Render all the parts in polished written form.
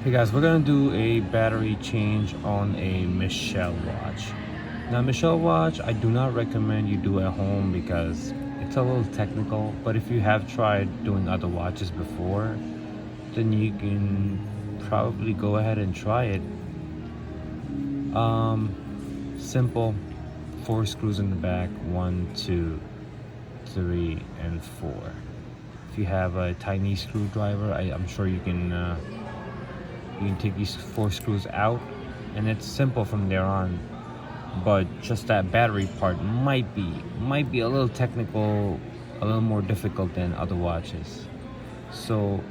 Hey guys, we're gonna do a battery change on a Michelle watch. Now Michelle watch, I do not recommend you do at home because it's a little technical, but if you have tried doing other watches before, then you can probably go ahead and try it. Simple, 4 screws in the back, 1, 2, 3, and 4. If you have a tiny screwdriver, I'm sure you can take these 4 screws out, and it's simple from there on. But just that battery part might be a little technical, a little more difficult than other watches. So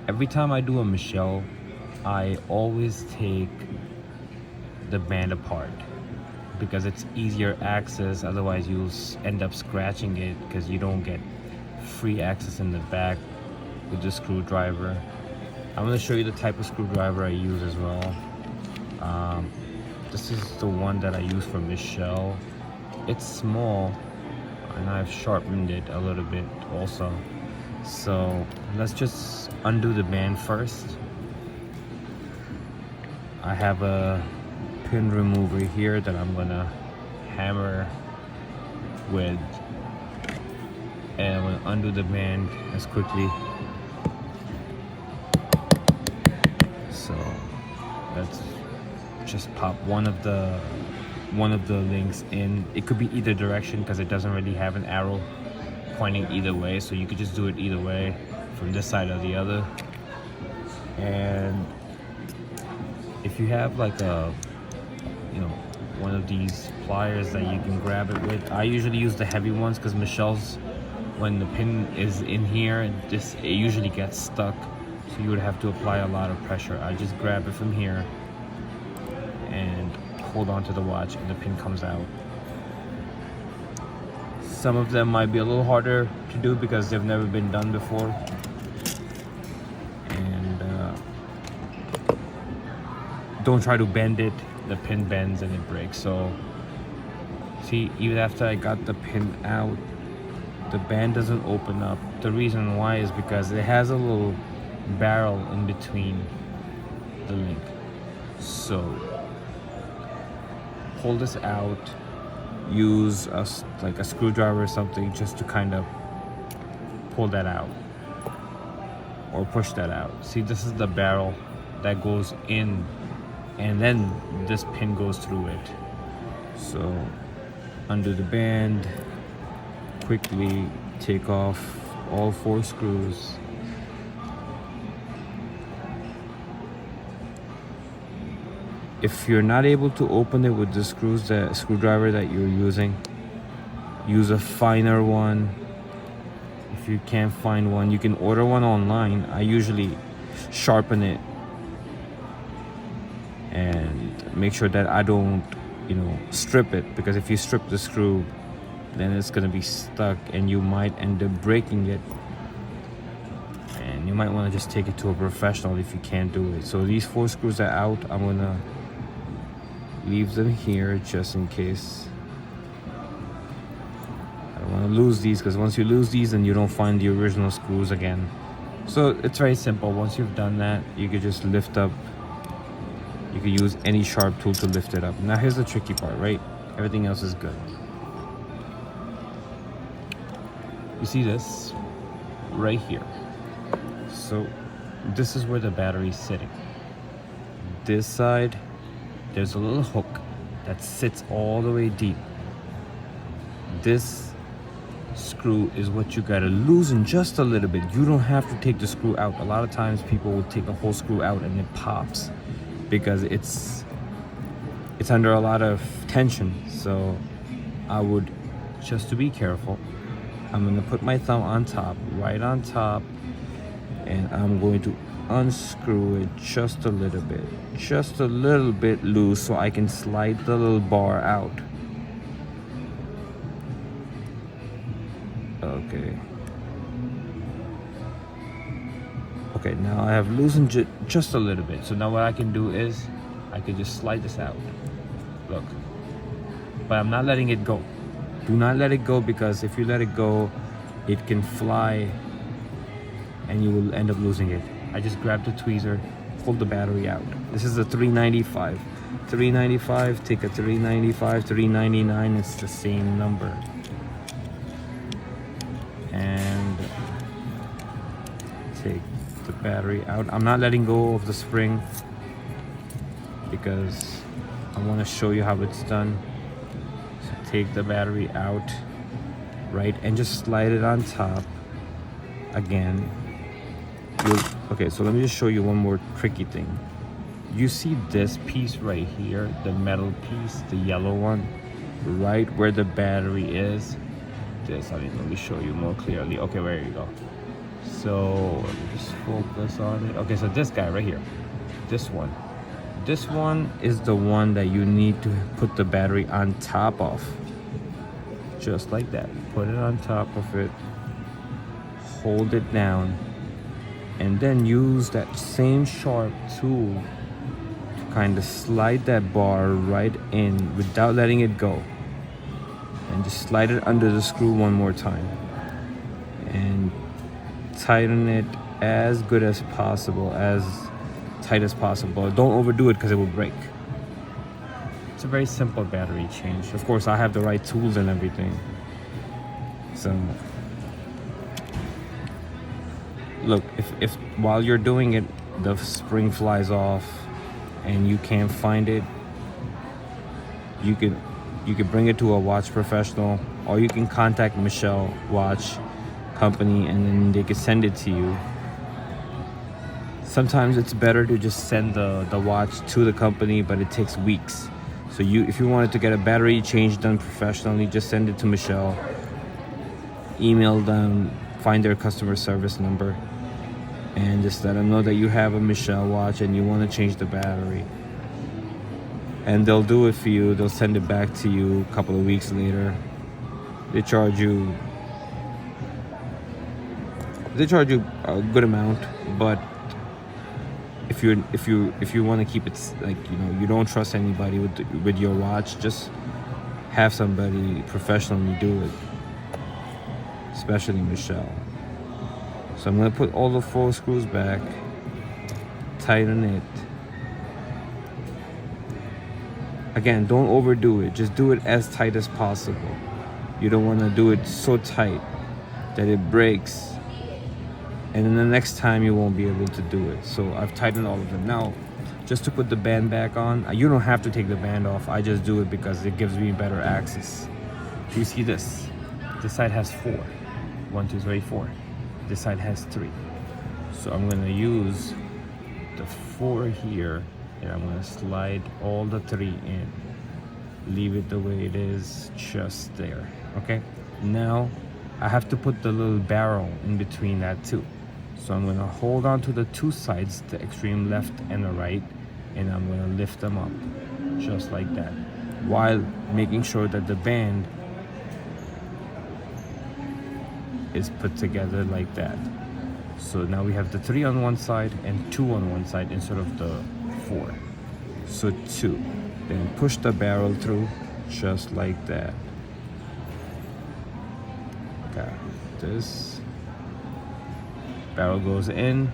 every time I do a Michelle, I always take the band apart because it's easier access. Otherwise you'll end up scratching it because you don't get free access in the back with the screwdriver. I'm going to show you the type of screwdriver I use as well. This is the one that I use for Michelle. It's small and I've sharpened it a little bit also. So let's just undo the band first. I have a pin remover here that I'm going to hammer with, and I'm going to undo the band as quickly. So let's just pop one of the links in. It could be either direction because it doesn't really have an arrow pointing either way, so you could just do it either way, from this side or the other. And if you have like a one of these pliers that you can grab it with, I usually use the heavy ones because Michelle's, when the pin is in here, it usually gets stuck, so you would have to apply a lot of pressure. I just grab it from here and hold on to the watch and the pin comes out. Some of them might be a little harder to do because they've never been done before, and don't try to bend it. The pin bends and it breaks. So see, even after I got the pin out, the band doesn't open up. The reason why is because it has a little barrel in between the link. So pull this out, use like a screwdriver or something just to kind of pull that out or push that out. See, this is the barrel that goes in, and then this pin goes through it. So undo the band, quickly take off all 4 screws. If you're not able to open it with the screwdriver that you're using, use a finer one. If you can't find one, you can order one online. I usually sharpen it and make sure that I don't strip it, because if you strip the screw, then it's gonna be stuck and you might end up breaking it, and you might want to just take it to a professional if you can't do it. So these 4 screws are out. I'm gonna leave them here just in case. I don't want to lose these, because once you lose these, then you don't find the original screws again. So it's very simple. Once you've done that, you could just lift up. You could use any sharp tool to lift it up. Now here's the tricky part, right? Everything else is good. You see this right here. So this is where the battery is sitting. This side, there's a little hook that sits all the way deep. This screw is what you gotta loosen just a little bit. You don't have to take the screw out. A lot of times people will take a whole screw out and it pops because it's under a lot of tension. So I would, just to be careful, I'm gonna put my thumb on top, right on top, and I'm going to unscrew it just a little bit loose, so I can slide the little bar out. Okay, now I have loosened it just a little bit. So now what I can do is I can just slide this out. Look, but I'm not letting it go. Do not let it go, because if you let it go, it can fly and you will end up losing it. I just grab the tweezer, pull the battery out. This is a 395. 395, take a 395, 399, it's the same number. And take the battery out. I'm not letting go of the spring because I want to show you how it's done. So take the battery out, right, and just slide it on top again. Okay, so let me just show you one more tricky thing. You see this piece right here, the metal piece, the yellow one, right where the battery is. Let me show you more clearly. Okay, there you go. So let me just focus on it. Okay, so this guy right here, this one is the one that you need to put the battery on top of, just like that. Put it on top of it, hold it down, and then use that same sharp tool to kind of slide that bar right in without letting it go, and just slide it under the screw one more time and tighten it as good as possible, as tight as possible. Don't overdo it because it will break. It's a very simple battery change. Of course, I have the right tools and everything. So look, if while you're doing it the spring flies off and you can't find it, you could bring it to a watch professional, or you can contact Michelle Watch Company and then they could send it to you. Sometimes it's better to just send the watch to the company, but it takes weeks. So if you wanted to get a battery change done professionally, just send it to Michelle, email them, find their customer service number, and just let them know that you have a Michelle watch and you want to change the battery. And they'll do it for you. They'll send it back to you a couple of weeks later. They charge you a good amount, but if you want to keep it, like, you know, you don't trust anybody with your watch, just have somebody professionally do it, especially Michelle. So I'm going to put all the 4 screws back, tighten it. Again, don't overdo it. Just do it as tight as possible. You don't want to do it so tight that it breaks, and then the next time you won't be able to do it. So I've tightened all of them. Now, just to put the band back on, you don't have to take the band off. I just do it because it gives me better access. You see this side has 4. 1, 2, 3, 4. This side has 3. So I'm going to use the 4 here, and I'm going to slide all the 3 in. Leave it the way it is, just there. Okay, now I have to put the little barrel in between that too. So I'm going to hold on to the 2 sides, the extreme left and the right, and I'm going to lift them up just like that, while making sure that the band is put together like that. So now we have the 3 on one side and 2 on one side instead of the 4. So 2. Then push the barrel through just like that. Okay, this barrel goes in.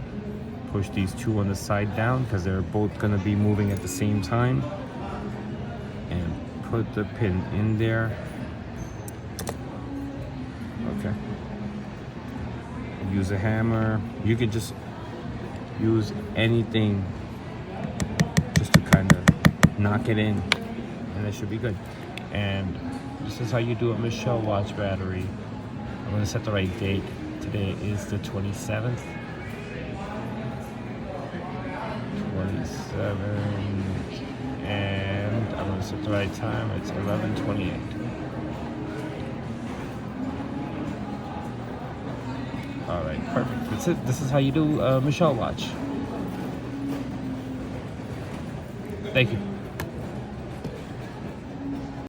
Push these 2 on the side down because they're both gonna be moving at the same time, and put the pin in there. Okay. Use a hammer. You could just use anything just to kind of knock it in, and it should be good. And this is how you do a Michelle watch battery. I'm going to set the right date. Today is the 27th. 27, and I'm going to set the right time. It's 11:28. All right, perfect. That's it. This is how you do a Michelle watch. Thank you.